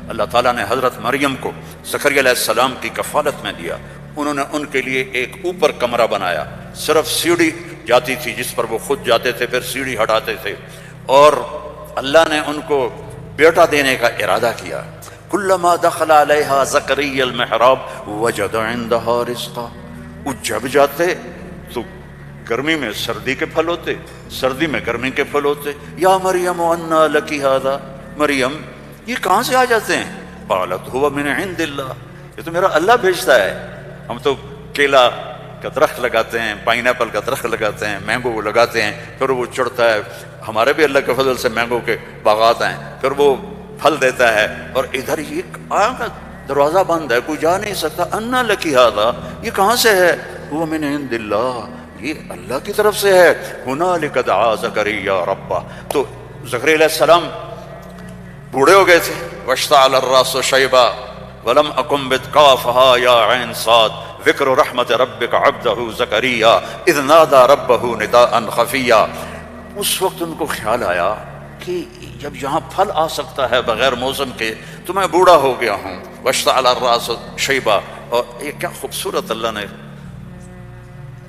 اللہ تعالیٰ نے حضرت مریم کو زکریا علیہ السلام کی کفالت میں دیا. انہوں نے ان کے لیے ایک اوپر کمرہ بنایا، صرف سیڑھی جاتی تھی جس پر وہ خود جاتے تھے، پھر سیڑھی ہٹاتے تھے، اور اللہ نے ان کو بیٹا دینے کا ارادہ کیا. کلما دخل علیہا زکریا المحراب وجد عندہا رزقا. وہ جب جاتے تو گرمی میں سردی کے پھل ہوتے، سردی میں گرمی کے پھل ہوتے. یا مریم انا لکی ھذا، مریم یہ کہاں سے آ جاتے ہیں؟ قالت هو من عند اللہ، یہ تو میرا اللہ بھیجتا ہے. ہم تو کیلا کا درخت لگاتے ہیں، پائن ایپل کا درخت لگاتے ہیں، مینگو لگاتے ہیں، پھر وہ چڑھتا ہے. ہمارے بھی اللہ کے فضل سے مینگو کے باغات ہیں، پھر وہ پھل دیتا ہے. اور ادھر یہ دروازہ بند ہے، کوئی جا نہیں سکتا. انا لکی ھذا، یہ کہاں سے ہے؟ هو من عند اللہ، یہ اللہ کی طرف سے ہے. ہنالک دعا زکریا ربہ. تو زکریا علیہ السلام بوڑھے ہو گئے تھے. واشتعل الراس شیبا ولم اکن بتقافها یا عین صاد ذکر رحمت ربک عبدہ زکریا اذ نادى ربہ نداء خفیا. اس وقت ان کو خیال آیا کہ جب یہاں پھل آ سکتا ہے بغیر موسم کے تو میں بوڑھا ہو گیا ہوں. واشتعل الراس شیبا. اور یہ کیا خوبصورت اللہ نے،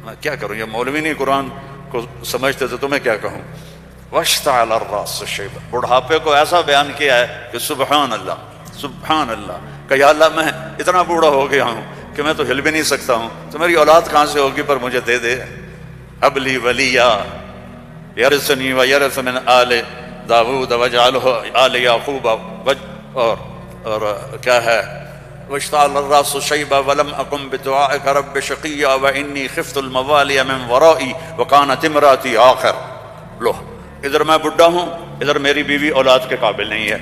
میں کیا کروں، یہ مولوی نہیں قرآن کو سمجھتے تو تمہیں کیا کہوں. واشتعل الراس شیبا، بڑھاپے کو ایسا بیان کیا ہے کہ سبحان اللہ سبحان اللہ، کہ یا اللہ میں اتنا بوڑھا ہو گیا ہوں کہ میں تو ہل بھی نہیں سکتا ہوں، تو میری اولاد کہاں سے ہوگی، پر مجھے دے دے. اب لی ولیا یرثنی ویرث من آل داود واجعلہ آل یعقوب. اور کیا ہے، واشتعل الراس شیبا ولم اکن بدعائک رب شقیا وانی خفت الموالی من ورائی وکانت امراتی آخر. لو ادھر میں بڈھا ہوں، ادھر میری بیوی اولاد کے قابل نہیں ہے.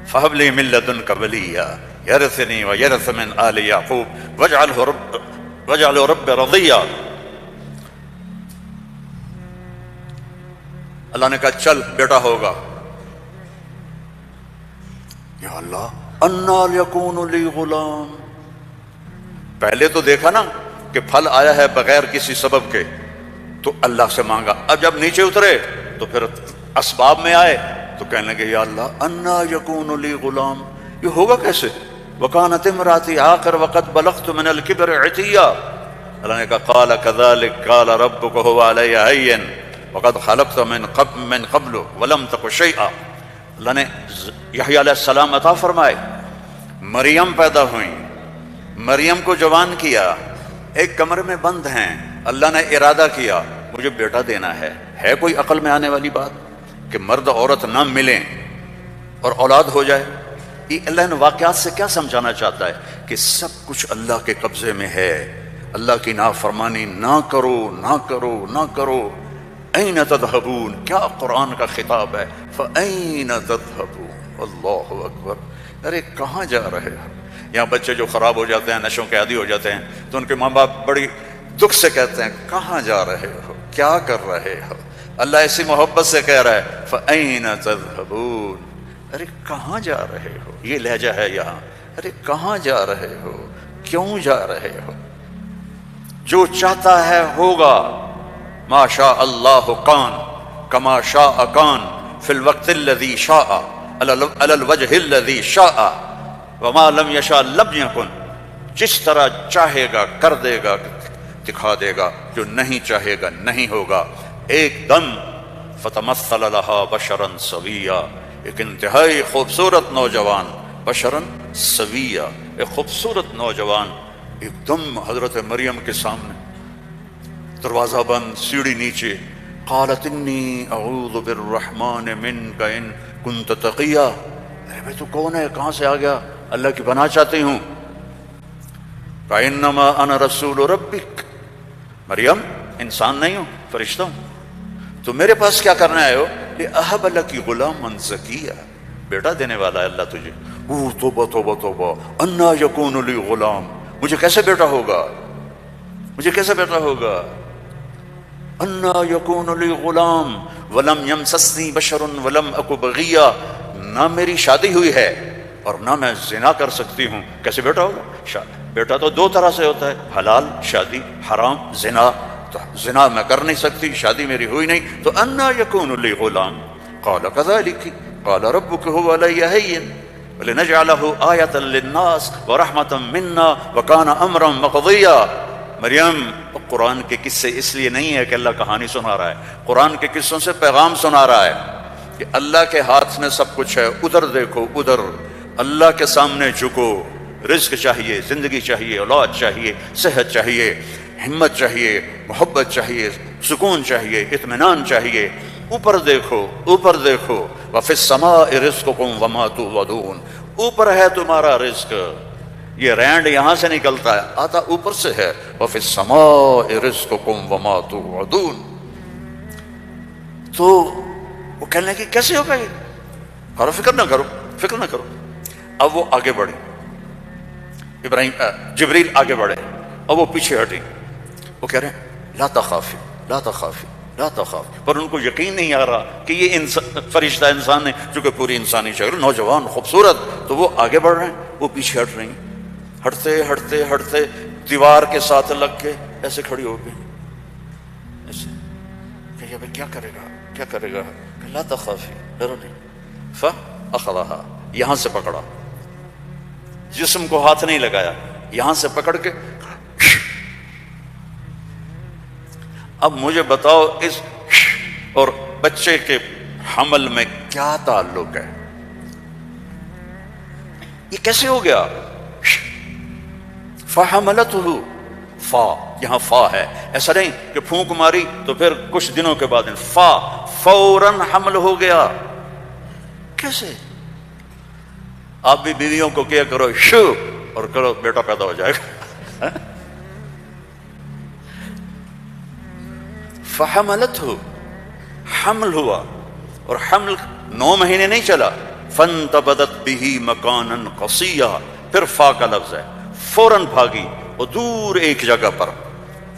فہب لی من لدنک ولیا یرثنی ویرث من آل یعقوب واجعلہ رب رضیا. اللہ نے کہا چل بیٹا ہوگا. یا اللہ انا یکون لی غلام. پہلے تو دیکھا نا کہ پھل آیا ہے بغیر کسی سبب کے، تو اللہ سے مانگا. اب جب نیچے اترے تو پھر اسباب میں آئے تو کہنے لگے یا اللہ انا یکون لی غلام، یہ ہوگا کیسے؟ وکانت امراتی آخر وقد بلغت من الکبر عتیا. اللہ نے کہا قال کذلک قال ربک هو علی هین وقد خلقت من قبل ولم تک شیئا. اللہ نے یحییٰ علیہ السلام عطا فرمائے، مریم پیدا ہوئیں، مریم کو جوان کیا، ایک کمرے میں بند ہیں. اللہ نے ارادہ کیا مجھے بیٹا دینا ہے کوئی عقل میں آنے والی بات کہ مرد عورت نہ ملیں اور اولاد ہو جائے؟ یہ اللہ ان واقعات سے کیا سمجھانا چاہتا ہے کہ سب کچھ اللہ کے قبضے میں ہے. اللہ کی نافرمانی نہ کرو نہ کرو نہ کرو. این تذہبون، کیا قرآن کا خطاب ہے. فأین تذہبون، اللہ اکبر. ارے کہاں جا رہے ہو؟ یہاں بچے جو خراب ہو جاتے ہیں، نشوں کے عادی ہو جاتے ہیں، تو ان کے ماں باپ بڑی دکھ سے کہتے ہیں کہاں جا رہے ہو، کیا کر رہے ہو. اللہ ایسی محبت سے کہہ رہا ہے فأین تذہبون. ارے کہاں جا رہے ہو، یہ لہجہ ہے یہاں. ارے کہاں جا رہے ہو، کیوں جا رہے ہو؟ جو چاہتا ہے ہوگا. ما شاء اللہ کان کما شاء کان فی الوقت الذی شاء علی الوجہ الذی شاء وما لم یشاء لم یکن. جس طرح چاہے گا کر دے گا، دکھا دے گا، جو نہیں چاہے گا نہیں ہوگا. ایک دم فتمثل لها بشرا سویا، ایک انتہائی خوبصورت نوجوان، بشرا سویا، ایک خوبصورت نوجوان ایک دم حضرت مریم کے سامنے. دروازہ بند، سیڑھی نیچے. قالت انی اعوذ بالرحمن منک ان کنت تقیا. ارے بھائی تو کون ہے، کہاں سے آ گیا؟ اللہ کی پناہ چاہتی ہوں. فانما انا رسول ربک. مریم انسان نہیں ہوں، فرشتہ ہوں. تو میرے پاس کیا کرنے آئے ہو؟ لأہب لکی غلاما زکیا، بیٹا دینے والا ہے اللہ تجھے. توبہ توبہ توبہ، انا یکون لی غلام، مجھے کیسے بیٹا ہوگا، مجھے کیسے بیٹا ہوگا. انا یکون لی غلام ولم یمسسنی بشر ولم اک بغیا. نہ میری شادی ہوئی ہے اور نہ میں زنا کر سکتی ہوں، کیسے بیٹا ہوگا؟ بیٹا تو دو طرح سے ہوتا ہے، حلال شادی، حرام زنا. تو زنا میں کر نہیں سکتی، شادی میری ہوئی نہیں، تو انا یکون لی غلام. قال کذالک، قال ربك هو علي هين ولنجعله آية للناس ورحمة منا وكان أمرا مقضيا. مریم قرآن کے قصے اس لیے نہیں ہے کہ اللہ کہانی سنا رہا ہے، قرآن کے قصوں سے پیغام سنا رہا ہے کہ اللہ کے ہاتھ میں سب کچھ ہے، ادھر دیکھو، ادھر اللہ کے سامنے جھکو. رزق چاہیے، زندگی چاہیے، اولاد چاہیے، صحت چاہیے، ہمت چاہیے، محبت چاہیے، سکون چاہیے، اطمینان چاہیے. اوپر دیکھو، اوپر دیکھو. وَفِي السَّمَاءِ رِزْقُكُمْ وَمَا تُوعَدُونَ. اوپر ہے تمہارا رزق. یہ رینڈ یہاں سے نکلتا ہے، آتا اوپر سے ہے. وَفِي السَّمَاءِ رِزْقُكُمْ وَمَا تُوعَدُونَ. تو وہ کہنے لگے کیسے ہوگا یہ؟ کرو فکر نہ کرو، فکر نہ کرو. اب وہ آگے بڑھے، جبریل آگے بڑھے اور وہ پیچھے ہٹے. وہ کہہ رہے ہیں لا تخافی لا تخافی لا تخاف. پر ان کو یقین نہیں آ رہا کہ یہ فرشتہ انسان ہے، چونکہ پوری انسانی شکل، نوجوان، خوبصورت. تو وہ آگے بڑھ رہے ہیں، وہ پیچھے ہٹ رہی ہیں. ہٹتے ہٹتے ہٹتے دیوار کے ساتھ لگ کے ایسے کھڑی ہو گئی، ایسے کہ بھائی کیا کرے گا، کیا کرے گا. لا تخافی، ڈرو نہیں. فأخذها، یہاں سے پکڑا، جسم کو ہاتھ نہیں لگایا، یہاں سے پکڑ کے. اب مجھے بتاؤ اس اور بچے کے حمل میں کیا تعلق ہے؟ یہ کیسے ہو گیا؟ فحملته، فا، یہاں فا ہے. ایسا نہیں کہ پھونک ماری تو پھر کچھ دنوں کے بعد فا، فوراً حمل ہو گیا. کیسے؟ آپ بھی بیویوں کو کیا کرو شو اور کرو بیٹا پیدا ہو جائے گا. فحملته، حمل ہوا، اور حمل 9 مہینے نہیں چلا. فانتبذت به مکانا قصیا، پھر فا کا لفظ ہے، فوراً بھاگی اور دور ایک جگہ پر.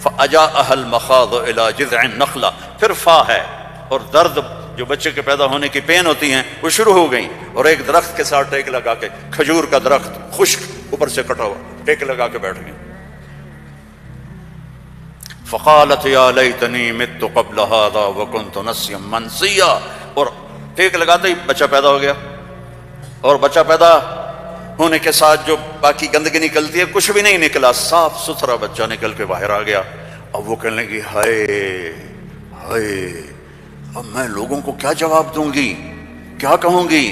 فاجاءها المخاض الى جذع النخلہ، پھر فا ہے، اور درد جو بچے کے پیدا ہونے کی پین ہوتی ہیں وہ شروع ہو گئیں، اور ایک درخت کے ساتھ ٹیک لگا کے، کھجور کا درخت خشک اوپر سے کٹا ہوا، ٹیک لگا کے بیٹھ گئیں. فقالت یا لیتنی مت قبل هذا وکنت نسیا منسیا، اور ٹیک لگاتے ہی بچہ پیدا ہو گیا. اور بچہ پیدا ہونے کے ساتھ جو باقی گندگی نکلتی ہے کچھ بھی نہیں نکلا، صاف ستھرا بچہ نکل کے باہر آ گیا. اب وہ کہنے لگی ہائے ہائے، اب میں لوگوں کو کیا جواب دوں گی، کیا کہوں گی،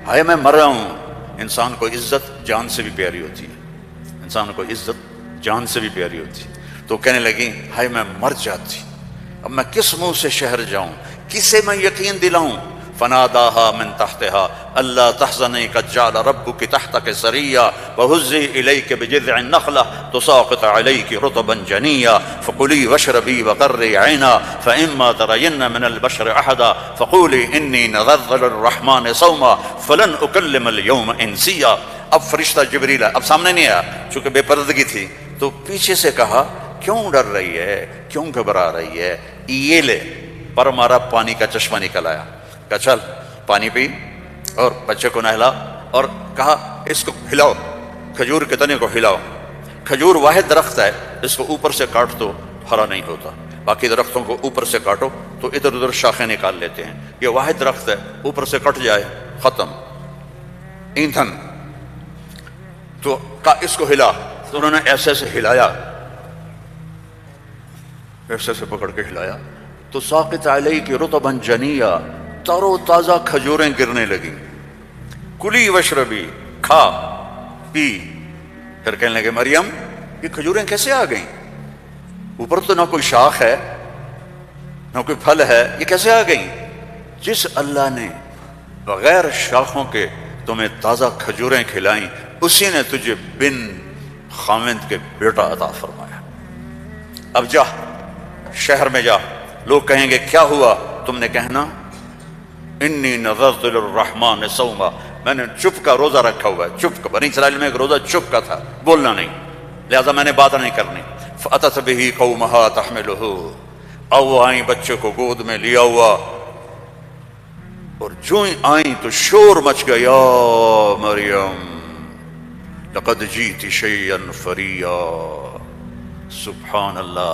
ہائے میں مر رہا ہوں. انسان کو عزت جان سے بھی پیاری ہوتی ہے، انسان کو عزت جان سے بھی پیاری ہوتی ہے. تو کہنے لگی ہائے میں مر جاتی، اب میں کس منہ سے شہر جاؤں، کسے میں یقین دلاؤں. فناداها من تحتها الا تحزني قد جعل ربك تحتك سريا وهزي اليك بجذع النخله تساقط عليك رطبا جنيا فكلي واشربي وقري عينا فاما ترين من البشر احدا فقولي اني نذرت للرحمن صوما فلن اكلم اليوم انسيا. اب فرشتہ جبریل اب سامنے نہیں آیا چونکہ بے پردگی تھی، تو پیچھے سے کہا کیوں ڈر رہی ہے، کیوں گھبرا رہی ہے. یہ لے، پر ہمارا پانی کا چشمہ نکل آیا. کہا چل پانی پی اور بچے کو نہلا، اور کہا اس کو ہلاؤ، کھجور کے تنے کو ہلاؤ. کھجور واحد درخت ہے، اس کو اوپر سے کاٹ تو ہرا نہیں ہوتا، باقی درختوں کو اوپر سے کاٹو تو ادھر ادھر شاخیں نکال لیتے ہیں. یہ واحد درخت ہے، اوپر سے کٹ جائے ختم، ایندھن. تو کہا اس کو ہلا، تو انہوں نے ایسے ایسے ہلایا، ایسے ایسے پکڑ کے ہلایا تو ساقط علیک رطبا جنیا، تر و تازہ کھجوریں گرنے لگی. کلی وشربی، کھا پی. پھر کہنے لگے مریم یہ کھجوریں کیسے آ گئیں؟ اوپر تو نہ کوئی شاخ ہے نہ کوئی پھل ہے، یہ کیسے آ گئیں؟ جس اللہ نے بغیر شاخوں کے تمہیں تازہ کھجوریں کھلائیں، اسی نے تجھے بن خاوند کے بیٹا عطا فرمایا. اب جا شہر میں جا، لوگ کہیں گے کیا ہوا، تم نے کہنا انی نذرت للرحمن صوما، میں نے چپ کا روزہ رکھا ہوا ہے. چپ کا، بنی اسرائیل میں ایک روزہ چپ کا تھا، بولنا نہیں، لہذا میں نے بات نہیں کرنی. فاتت به قومها تحمله، اب وہ آئیں بچے کو گود میں لیا ہوا، اور جو ہی آئیں تو شور مچ گیا، یا مریم لقد جیت شیئا فریا. سبحان اللہ،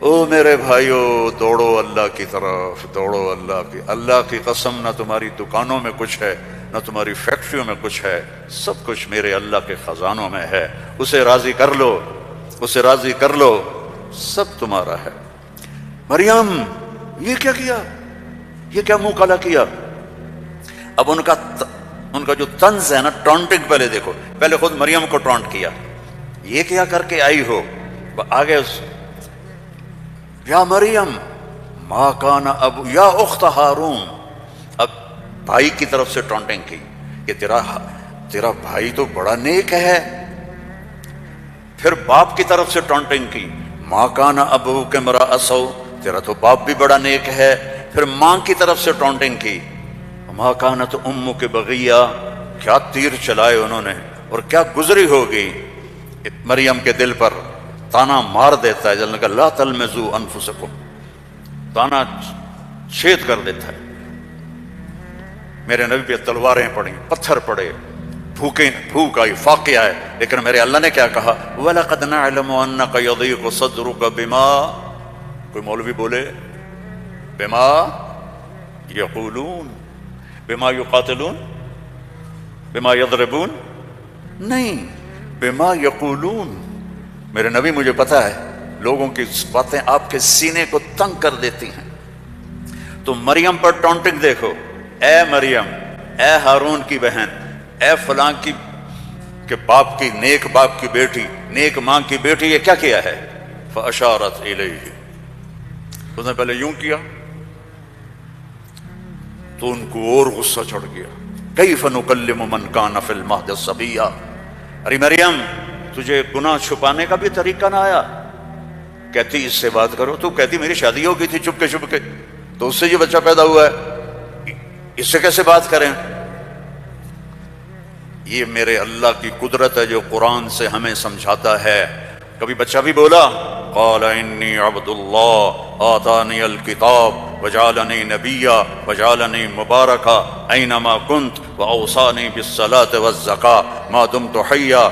او میرے بھائیو، دوڑو اللہ کی طرف، دوڑو اللہ کی قسم، نہ تمہاری دکانوں میں کچھ ہے، نہ تمہاری فیکٹریوں میں کچھ ہے، سب کچھ میرے اللہ کے خزانوں میں ہے، اسے راضی کر لو، اسے راضی کر لو، سب تمہارا ہے۔ مریم یہ کیا کیا، یہ کیا منہ کالا کیا؟ اب ان کا جو طنز ہے نا، ٹونٹنگ، پہلے دیکھو، پہلے خود مریم کو ٹونٹ کیا، یہ کیا کر کے آئی ہو، آگے یا مریم ما کان ابو یا اخت ہارون، اب بھائی کی طرف سے ٹونٹنگ کی کہ تیرا بھائی تو بڑا نیک ہے، پھر باپ کی طرف سے ٹونٹنگ کی، ما کان ابوک امرأ سوء، تیرا تو باپ بھی بڑا نیک ہے، پھر ماں کی طرف سے ٹونٹنگ کی، ما کانت امک بغیہ، کیا تیر چلائے انہوں نے، اور کیا گزری ہوگی مریم کے دل پر، تانا مار دیتا ہے، جلنے کا لا تلمزوا انفسکم، تانا چھید کر دیتا ہے۔ میرے نبی پہ تلواریں پڑیں، پتھر پڑے، بھوک آئی، فاقے آئے، لیکن میرے اللہ نے کیا کہا، وَلَقَدْ نَعْلَمُ أَنَّكَ يَضِيقُ صَدْرُكَ بِمَا، کوئی مولوی بولے بِمَا يَقُولُونَ، بِمَا يُقَاتِلُونَ، بِمَا يَضْرِبُونَ، نہیں، بِمَا يَقُولُونَ، میرے نبی مجھے پتا ہے لوگوں کی باتیں آپ کے سینے کو تنگ کر دیتی ہیں، تو مریم پر ٹونٹنگ دیکھو، اے مریم، اے ہارون کی بہن، اے فلاں کی کہ باپ کی، نیک باپ کی بیٹی، نیک ماں کی بیٹی، یہ کیا کیا ہے؟ فَأَشَارَتْ إِلَيْهِ، اس نے پہلے یوں کیا تو ان کو اور غصہ چڑھ گیا، كَيْفَ نُكَلِّمُ مَنْ كَانَ فِي الْمَهْدِ صَبِيًّا، ارے مریم تجھے گناہ چھپانے کا بھی طریقہ نہ آیا؟ کہتی اس سے بات کرو، تو کہتی میری شادی ہو گئی تھی چپ کے، تو اس سے یہ بچہ پیدا ہوا ہے، اس سے کیسے بات کریں؟ یہ میرے اللہ کی قدرت ہے جو قرآن سے ہمیں سمجھاتا ہے۔ کبھی بچہ بھی بولا، قال انی عبد اللہ آتانی الکتاب وجعلنی نبیا وجعلنی مبارکا اینما کنت واوصانی بالصلاة والزکاة ما دمت حیا۔